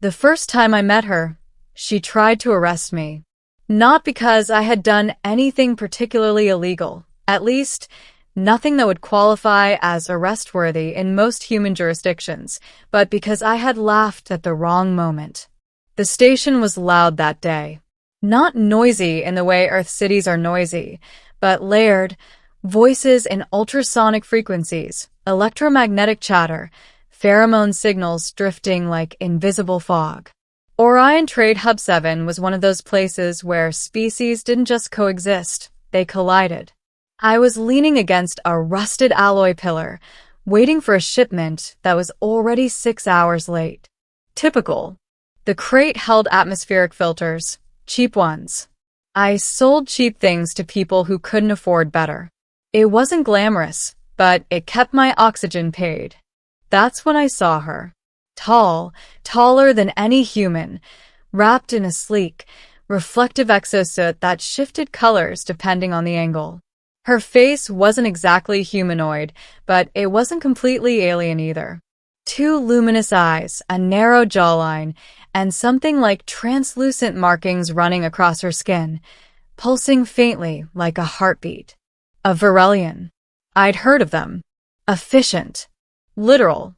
The first time I met her, she tried to arrest me. Not because I had done anything particularly illegal, at least nothing that would qualify as arrest-worthy in most human jurisdictions, but because I had laughed at the wrong moment. The station was loud that day. Not noisy in the way Earth cities are noisy, but layered, voices in ultrasonic frequencies, electromagnetic chatter, pheromone signals drifting like invisible fog. Orion Trade Hub 7 was one of those places where species didn't just coexist, they collided. I was leaning against a rusted alloy pillar, waiting for a shipment that was already 6 hours late. Typical. The crate held atmospheric filters, cheap ones. I sold cheap things to people who couldn't afford better. It wasn't glamorous, but it kept my oxygen paid. That's when I saw her. Tall, taller than any human, wrapped in a sleek, reflective exosuit that shifted colors depending on the angle. Her face wasn't exactly humanoid, but it wasn't completely alien either. 2 luminous eyes, a narrow jawline, and something like translucent markings running across her skin, pulsing faintly like a heartbeat. A Varelian. I'd heard of them. Efficient. Literal.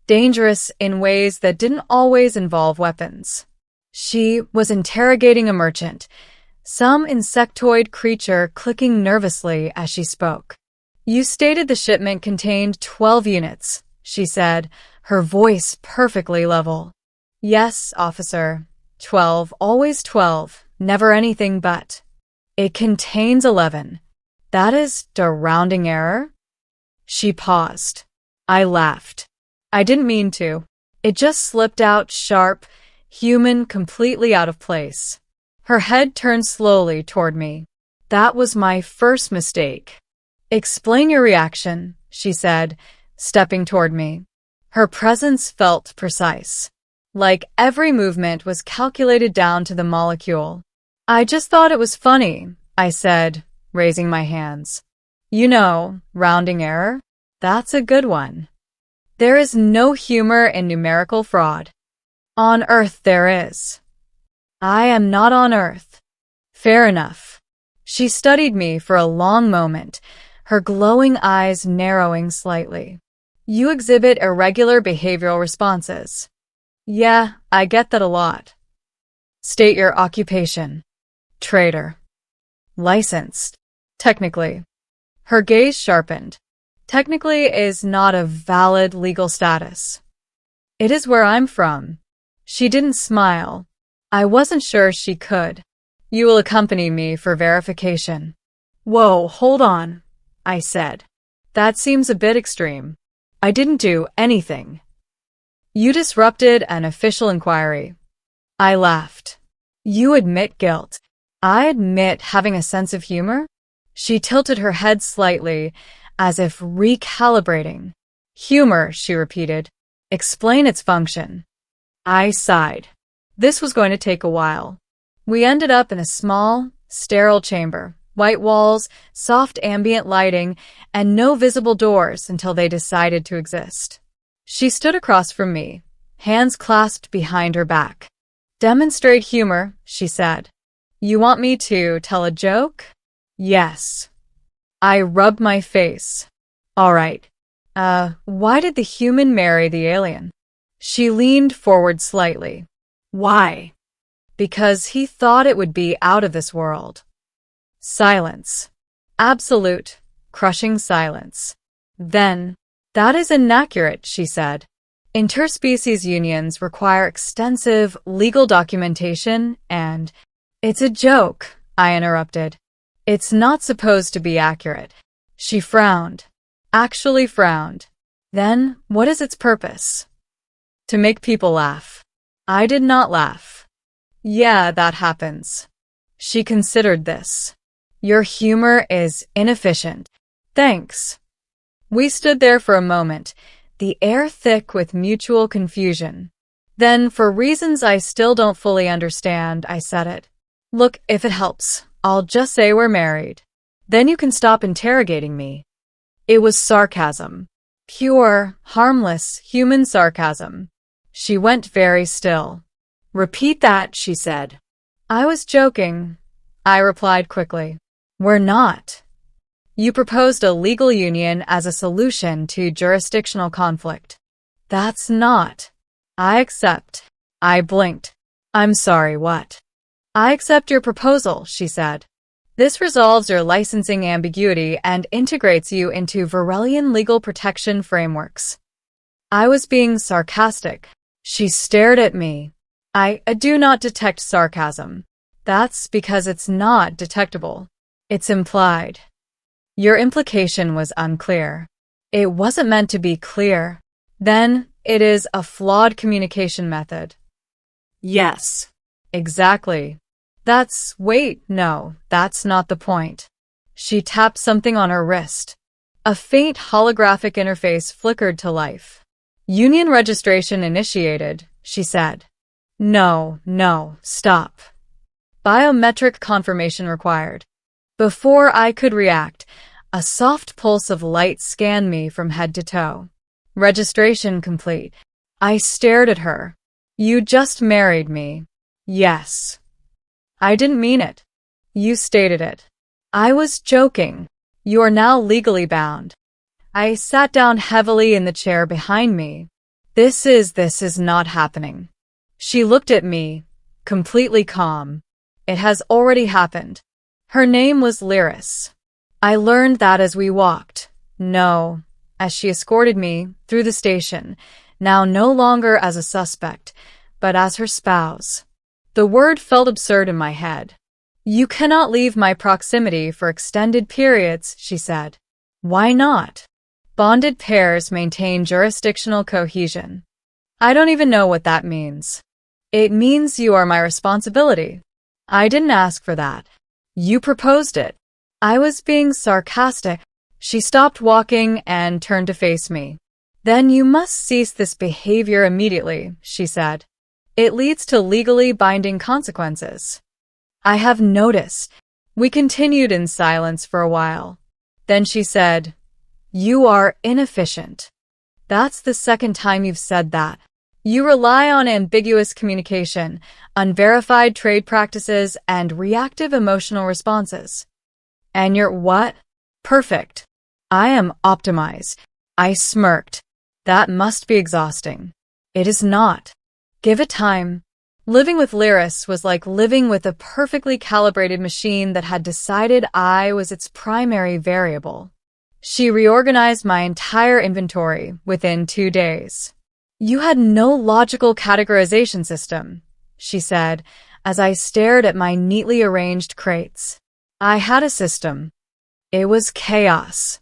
Dangerous in ways that didn't always involve weapons. She was interrogating a merchant, some insectoid creature clicking nervously as she spoke. You stated the shipment contained 12 units, she said, her voice perfectly level. Yes, officer. 12, always 12, never anything but. It contains 11. That is a rounding error? She paused. I laughed. I didn't mean to. It just slipped out sharp, human, completely out of place. Her head turned slowly toward me. That was my first mistake. Explain your reaction, she said, stepping toward me. Her presence felt precise. Like every movement was calculated down to the molecule. I just thought it was funny, I said, raising my hands. You know, rounding error? That's a good one. There is no humor in numerical fraud. On Earth there is. I am not on Earth. Fair enough. She studied me for a long moment, her glowing eyes narrowing slightly. You exhibit irregular behavioral responses. Yeah, I get that a lot. State your occupation. Trader. Licensed. Technically. Her gaze sharpened. Technically is not a valid legal status. It is where I'm from. She didn't smile. I wasn't sure she could. You will accompany me for verification. Whoa, hold on, I said. That seems a bit extreme. I didn't do anything. You disrupted an official inquiry. I laughed. You admit guilt. I admit having a sense of humor? She tilted her head slightly, as if recalibrating. Humor, she repeated. Explain its function. I sighed. This was going to take a while. We ended up in a small, sterile chamber, white walls, soft ambient lighting, and no visible doors until they decided to exist. She stood across from me, hands clasped behind her back. Demonstrate humor, she said. You want me to tell a joke? Yes. I rubbed my face. All right. Why did the human marry the alien? She leaned forward slightly. Why? Because he thought it would be out of this world. Silence. Absolute, crushing silence. Then, that is inaccurate, she said. Interspecies unions require extensive legal documentation and... It's a joke, I interrupted. It's not supposed to be accurate. She frowned. Actually frowned. Then, what is its purpose? To make people laugh. I did not laugh. Yeah, that happens. She considered this. Your humor is inefficient. Thanks. We stood there for a moment, the air thick with mutual confusion. Then, for reasons I still don't fully understand, I said it. Look, if it helps, I'll just say we're married. Then you can stop interrogating me. It was sarcasm. Pure, harmless, human sarcasm. She went very still. Repeat that, she said. I was joking, I replied quickly. We're not. You proposed a legal union as a solution to jurisdictional conflict. That's not. I accept. I blinked. I'm sorry, what? I accept your proposal, she said. This resolves your licensing ambiguity and integrates you into Varelian legal protection frameworks. I was being sarcastic. She stared at me. I do not detect sarcasm. That's because it's not detectable. It's implied. Your implication was unclear. It wasn't meant to be clear. Then it is a flawed communication method. Yes. Exactly. Wait, no, that's not the point. She tapped something on her wrist. A faint holographic interface flickered to life. Union registration initiated, she said. No, stop. Biometric confirmation required. Before I could react, a soft pulse of light scanned me from head to toe. Registration complete. I stared at her. You just married me. Yes. I didn't mean it. You stated it. I was joking. You are now legally bound. I sat down heavily in the chair behind me. This is not happening. She looked at me, completely calm. It has already happened. Her name was Lyris. I learned that as we walked. No, as she escorted me through the station, now no longer as a suspect, but as her spouse. The word felt absurd in my head. You cannot leave my proximity for extended periods, she said. Why not? Bonded pairs maintain jurisdictional cohesion. I don't even know what that means. It means you are my responsibility. I didn't ask for that. You proposed it. I was being sarcastic. She stopped walking and turned to face me. Then you must cease this behavior immediately, she said. It leads to legally binding consequences. I have noticed. We continued in silence for a while. Then she said, You are inefficient. That's the second time you've said that. You rely on ambiguous communication, unverified trade practices, and reactive emotional responses. And you're what? Perfect. I am optimized. I smirked. That must be exhausting. It is not. Give it time. Living with Lyris was like living with a perfectly calibrated machine that had decided I was its primary variable. She reorganized my entire inventory within 2 days. You had no logical categorization system, she said, as I stared at my neatly arranged crates. I had a system. It was chaos.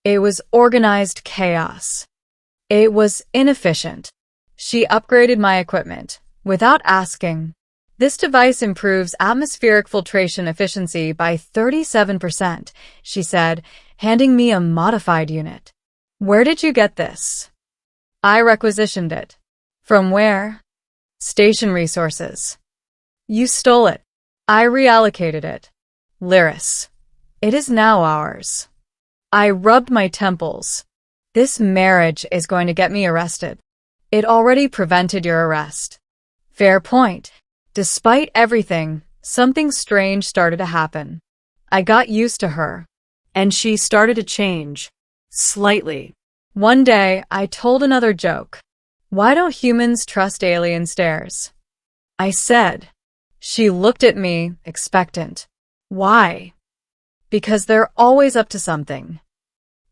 It was organized chaos. It was inefficient. She upgraded my equipment, without asking. This device improves atmospheric filtration efficiency by 37%, she said, handing me a modified unit. Where did you get this? I requisitioned it. From where? Station resources. You stole it. I reallocated it. Lyris. It is now ours. I rubbed my temples. This marriage is going to get me arrested. It already prevented your arrest. Fair point. Despite everything, something strange started to happen. I got used to her. And she started to change. Slightly. One day, I told another joke. Why don't humans trust alien stares? I said. She looked at me, expectant. Why? Because they're always up to something.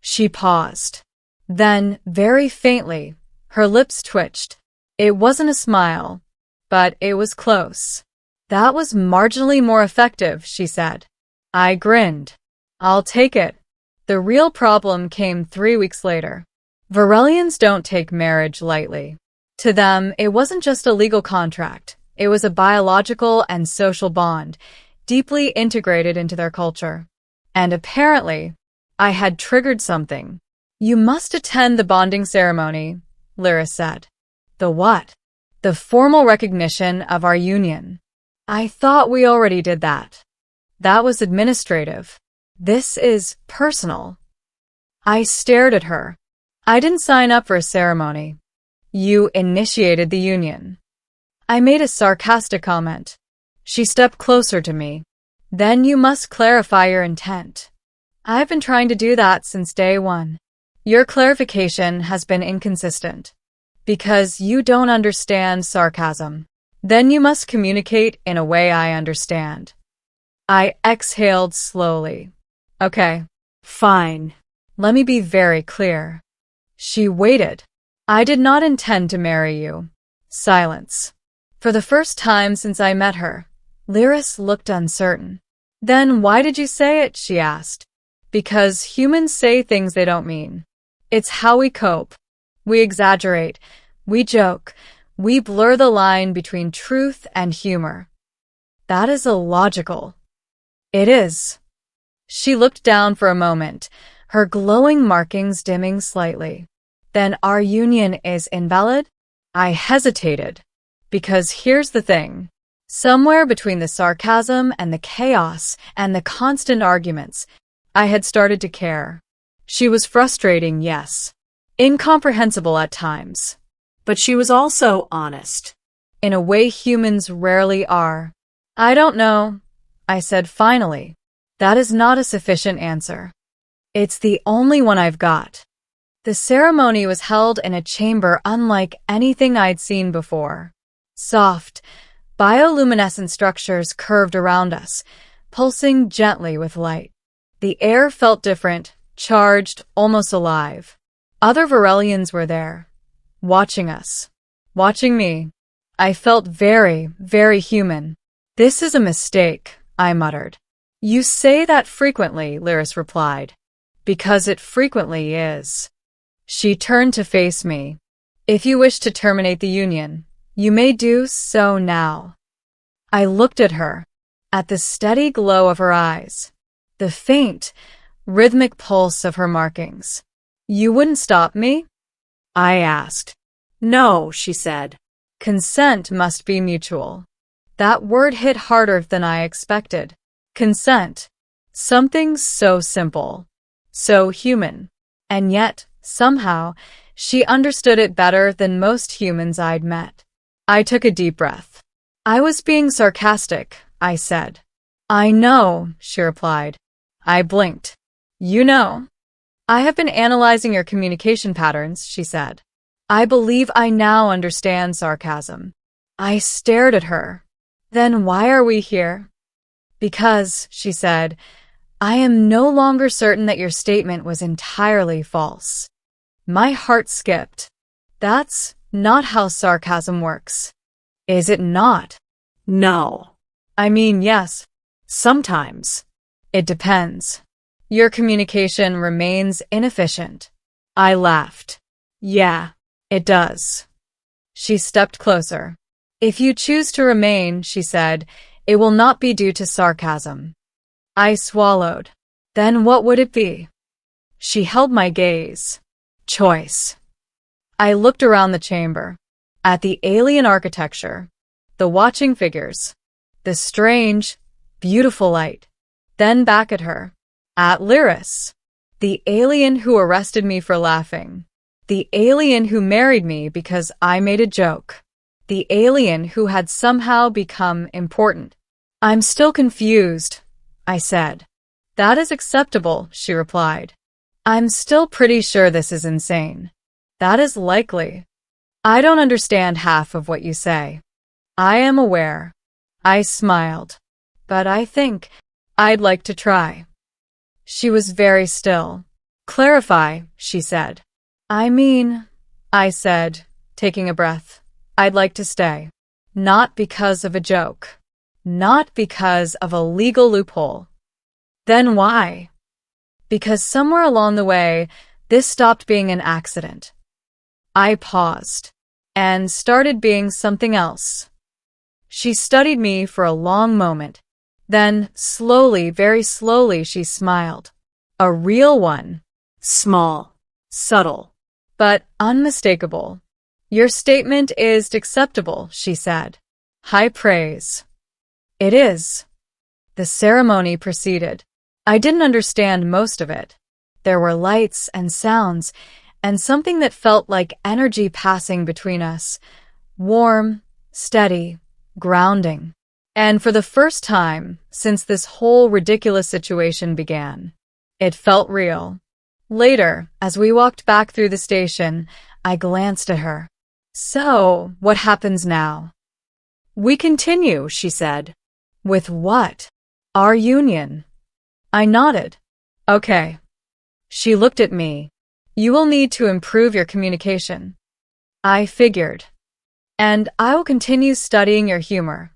She paused. Then, very faintly, her lips twitched. It wasn't a smile, but it was close. That was marginally more effective, she said. I grinned. I'll take it. The real problem came 3 weeks later. Varelians don't take marriage lightly. To them, it wasn't just a legal contract. It was a biological and social bond, deeply integrated into their culture. And apparently, I had triggered something. You must attend the bonding ceremony, Lyris said. The what? The formal recognition of our union. I thought we already did that. That was administrative. This is personal. I stared at her. I didn't sign up for a ceremony. You initiated the union. I made a sarcastic comment. She stepped closer to me. Then you must clarify your intent. I've been trying to do that since day one. Your clarification has been inconsistent. Because you don't understand sarcasm. Then you must communicate in a way I understand. I exhaled slowly. Okay, fine. Let me be very clear. She waited. I did not intend to marry you. Silence. For the first time since I met her, Lyris looked uncertain. Then why did you say it? She asked. Because humans say things they don't mean. It's how we cope. We exaggerate. We joke. We blur the line between truth and humor. That is illogical. It is. She looked down for a moment, her glowing markings dimming slightly. Then our union is invalid? I hesitated. Because here's the thing. Somewhere between the sarcasm and the chaos and the constant arguments, I had started to care. She was frustrating, yes. Incomprehensible at times. But she was also honest. In a way humans rarely are. I don't know, I said finally. That is not a sufficient answer. It's the only one I've got. The ceremony was held in a chamber unlike anything I'd seen before. Soft, bioluminescent structures curved around us, pulsing gently with light. The air felt different, charged, almost alive. Other Varelians were there, watching us. Watching me. I felt very, very human. This is a mistake, I muttered. You say that frequently, Lyris replied. Because it frequently is. She turned to face me. If you wish to terminate the union, you may do so now. I looked at her, at the steady glow of her eyes, the faint, rhythmic pulse of her markings. You wouldn't stop me? I asked. No, she said. Consent must be mutual. That word hit harder than I expected. Consent. Something so simple, so human. And yet, somehow, she understood it better than most humans I'd met. I took a deep breath. I was being sarcastic, I said. I know, she replied. I blinked. You know. I have been analyzing your communication patterns, she said. I believe I now understand sarcasm. I stared at her. Then why are we here? Because, she said, I am no longer certain that your statement was entirely false. My heart skipped. That's not how sarcasm works. Is it not? No. I mean, yes. Sometimes. It depends. Your communication remains inefficient. I laughed. Yeah, it does. She stepped closer. If you choose to remain, she said, it will not be due to sarcasm. I swallowed. Then what would it be? She held my gaze. Choice. I looked around the chamber, at the alien architecture, the watching figures, the strange, beautiful light, then back at her, at Lyris, the alien who arrested me for laughing, the alien who married me because I made a joke, the alien who had somehow become important. I'm still confused, I said. That is acceptable, she replied. I'm still pretty sure this is insane. That is likely. I don't understand half of what you say. I am aware. I smiled. But I think I'd like to try. She was very still. Clarify, she said. I mean, I said, taking a breath. I'd like to stay. Not because of a joke. Not because of a legal loophole. Then why? Because somewhere along the way, this stopped being an accident. I paused and started being something else. She studied me for a long moment. Then, slowly, very slowly, she smiled. A real one. Small, subtle, but unmistakable. Your statement is acceptable, she said. High praise. It is. The ceremony proceeded. I didn't understand most of it. There were lights and sounds, and something that felt like energy passing between us. Warm, steady, grounding. And for the first time since this whole ridiculous situation began, it felt real. Later, as we walked back through the station, I glanced at her. So, what happens now? We continue, she said. With what? Our union. I nodded. Okay. She looked at me. You will need to improve your communication. I figured. And I will continue studying your humor.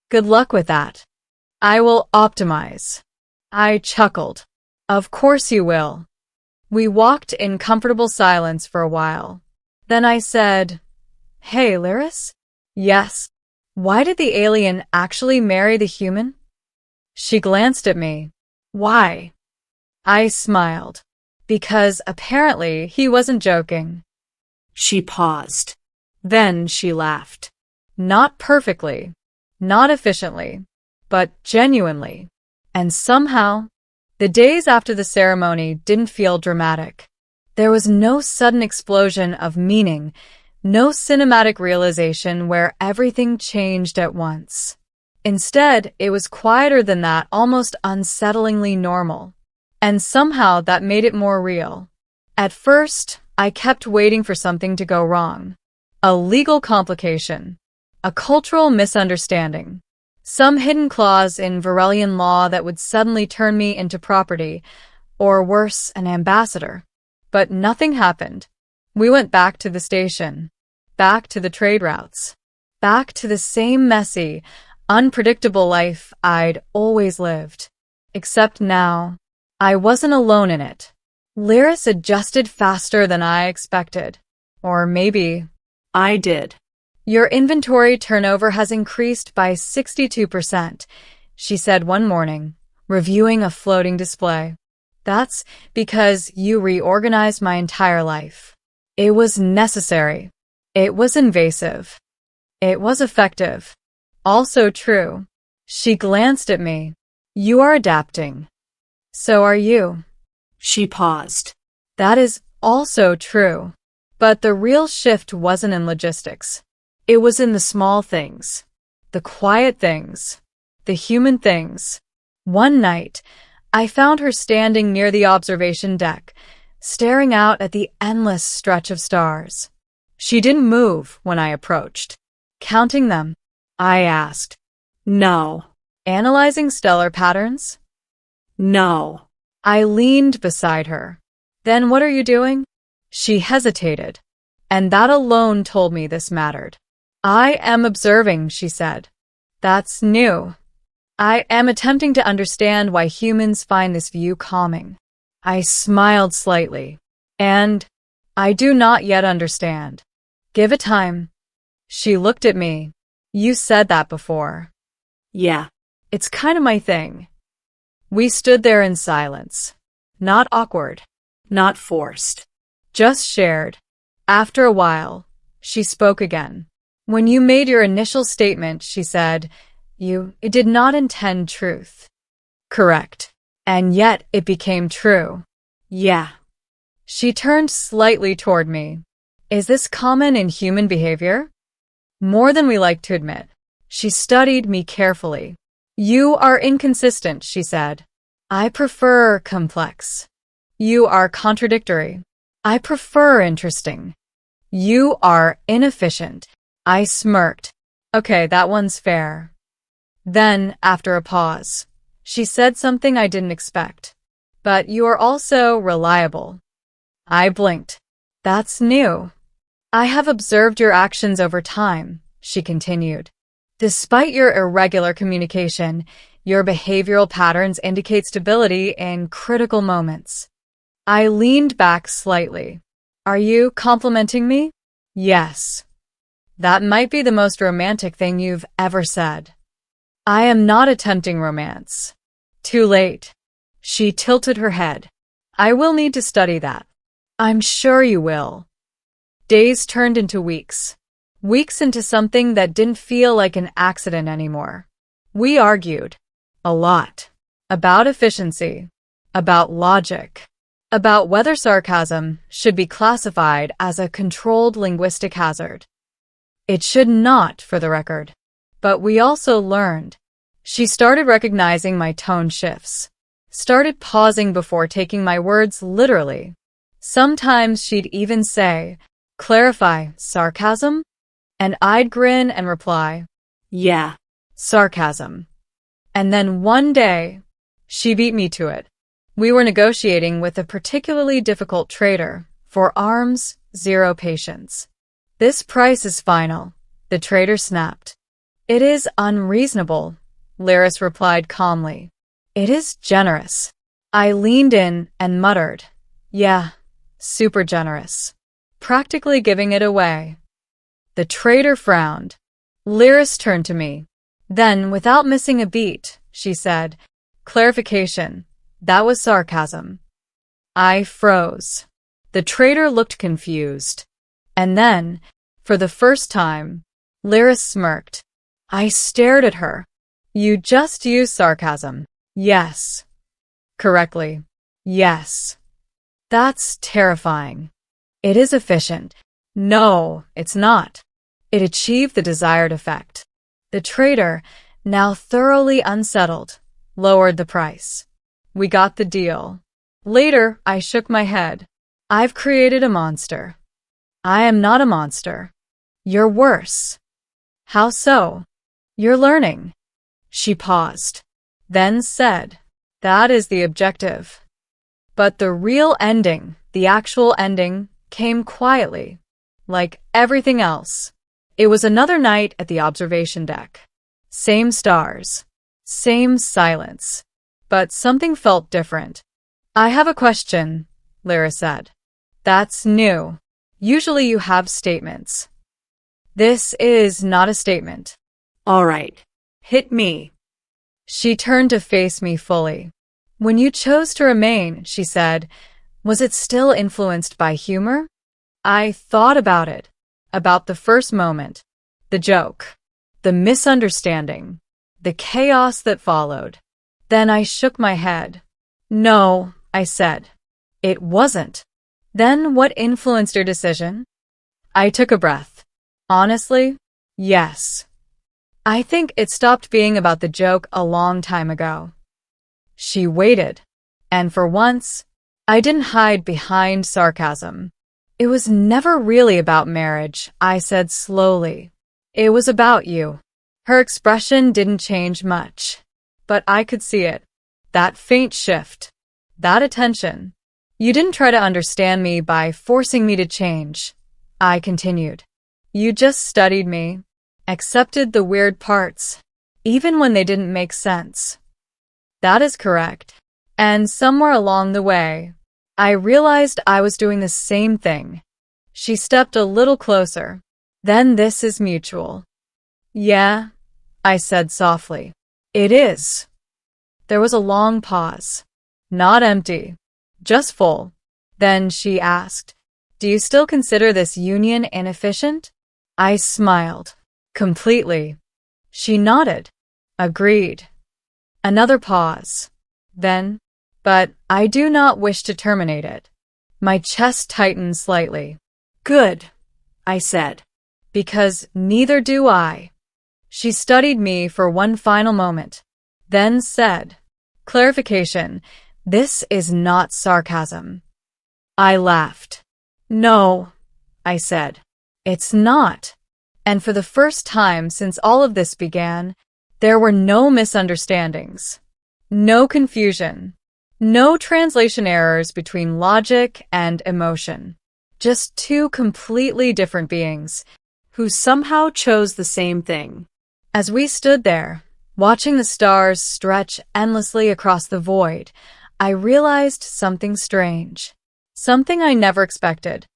Good luck with that. I will optimize. I chuckled. Of course you will. We walked in comfortable silence for a while. Then I said, Hey, Lyris? Yes. Why did the alien actually marry the human? She glanced at me. Why? I smiled. Because apparently he wasn't joking. She paused. Then she laughed. Not perfectly, not efficiently, but genuinely. And somehow, the days after the ceremony didn't feel dramatic. There was no sudden explosion of meaning, no cinematic realization where everything changed at once. Instead, it was quieter than that, almost unsettlingly normal. And somehow that made it more real. At first, I kept waiting for something to go wrong. A legal complication. A cultural misunderstanding. Some hidden clause in Varelian law that would suddenly turn me into property, or worse, an ambassador. But nothing happened. We went back to the station. Back to the trade routes. Back to the same messy, unpredictable life I'd always lived. Except now, I wasn't alone in it. Lyris adjusted faster than I expected. Or maybe I did. Your inventory turnover has increased by 62%, she said one morning, reviewing a floating display. That's because you reorganized my entire life. It was necessary. It was invasive. It was effective. Also true. She glanced at me. You are adapting. So are you. She paused. That is also true. But the real shift wasn't in logistics. It was in the small things. The quiet things. The human things. One night, I found her standing near the observation deck, staring out at the endless stretch of stars. She didn't move when I approached. Counting them? I asked. No. Analyzing stellar patterns? No. I leaned beside her. Then what are you doing? She hesitated, and that alone told me this mattered. I am observing, she said. That's new. I am attempting to understand why humans find this view calming. I smiled slightly. And I do not yet understand. Give it time. She looked at me. You said that before. Yeah. It's kind of my thing. We stood there in silence. Not awkward. Not forced. Just shared. After a while, she spoke again. When you made your initial statement, she said, it did not intend truth. Correct. And yet it became true. Yeah. She turned slightly toward me. Is this common in human behavior? More than we like to admit. She studied me carefully. You are inconsistent, she said. I prefer complex. You are contradictory. I prefer interesting. You are inefficient. I smirked. Okay, that one's fair. Then, after a pause, she said something I didn't expect. But you are also reliable. I blinked. That's new. I have observed your actions over time, she continued. Despite your irregular communication, your behavioral patterns indicate stability in critical moments. I leaned back slightly. Are you complimenting me? Yes. That might be the most romantic thing you've ever said. I am not attempting romance. Too late. She tilted her head. I will need to study that. I'm sure you will. Days turned into weeks. Weeks into something that didn't feel like an accident anymore. We argued. A lot. About efficiency. About logic. About whether sarcasm should be classified as a controlled linguistic hazard. It should not, for the record. But we also learned. She started recognizing my tone shifts. Started pausing before taking my words literally. Sometimes she'd even say, "Clarify, sarcasm?" And I'd grin and reply, "Yeah, sarcasm." And then one day, she beat me to it. We were negotiating with a particularly difficult trader. For arms, zero patience. "This price is final," the trader snapped. "It is unreasonable," Lyris replied calmly. "It is generous." I leaned in and muttered, "Yeah, super generous." Practically giving it away. The trader frowned. Lyris turned to me. Then, without missing a beat, she said, "Clarification. That was sarcasm." I froze. The trader looked confused. And then, for the first time, Lyris smirked. I stared at her. "You just used sarcasm." "Yes." "Correctly." "Yes." "That's terrifying." "It is efficient." "No, it's not." It achieved the desired effect. The trader, now thoroughly unsettled, lowered the price. We got the deal. Later, I shook my head. "I've created a monster." "I am not a monster." "You're worse." "How so?" "You're learning." She paused, then said, "That is the objective." But the real ending, the actual ending, came quietly, like everything else. It was another night at the observation deck. Same stars, same silence, but something felt different. "I have a question," Lyra said. "That's new. Usually you have statements." "This is not a statement." "All right. Hit me." She turned to face me fully. "When you chose to remain," she said, "was it still influenced by humor?" I thought about it, about the first moment, the joke, the misunderstanding, the chaos that followed. Then I shook my head. "No," I said. "It wasn't." "Then what influenced your decision?" I took a breath. "Honestly, yes. I think it stopped being about the joke a long time ago." She waited, and for once, I didn't hide behind sarcasm. "It was never really about marriage," I said slowly. "It was about you." Her expression didn't change much, but I could see it. That faint shift, that attention. "You didn't try to understand me by forcing me to change," I continued. "You just studied me, accepted the weird parts, even when they didn't make sense." "That is correct." And somewhere along the way, I realized I was doing the same thing. She stepped a little closer. "Then this is mutual." "Yeah," I said softly. "It is." There was a long pause. Not empty, just full. Then she asked, "Do you still consider this union inefficient?" I smiled. "Completely." She nodded. "Agreed." Another pause. Then, "But I do not wish to terminate it." My chest tightened slightly. "Good," I said. "Because neither do I." She studied me for one final moment, then said, "Clarification, this is not sarcasm." I laughed. "No," I said. "It's not." And for the first time since all of this began, there were no misunderstandings, no confusion, no translation errors between logic and emotion. Just two completely different beings who somehow chose the same thing. As we stood there, watching the stars stretch endlessly across the void, I realized something strange, something I never expected.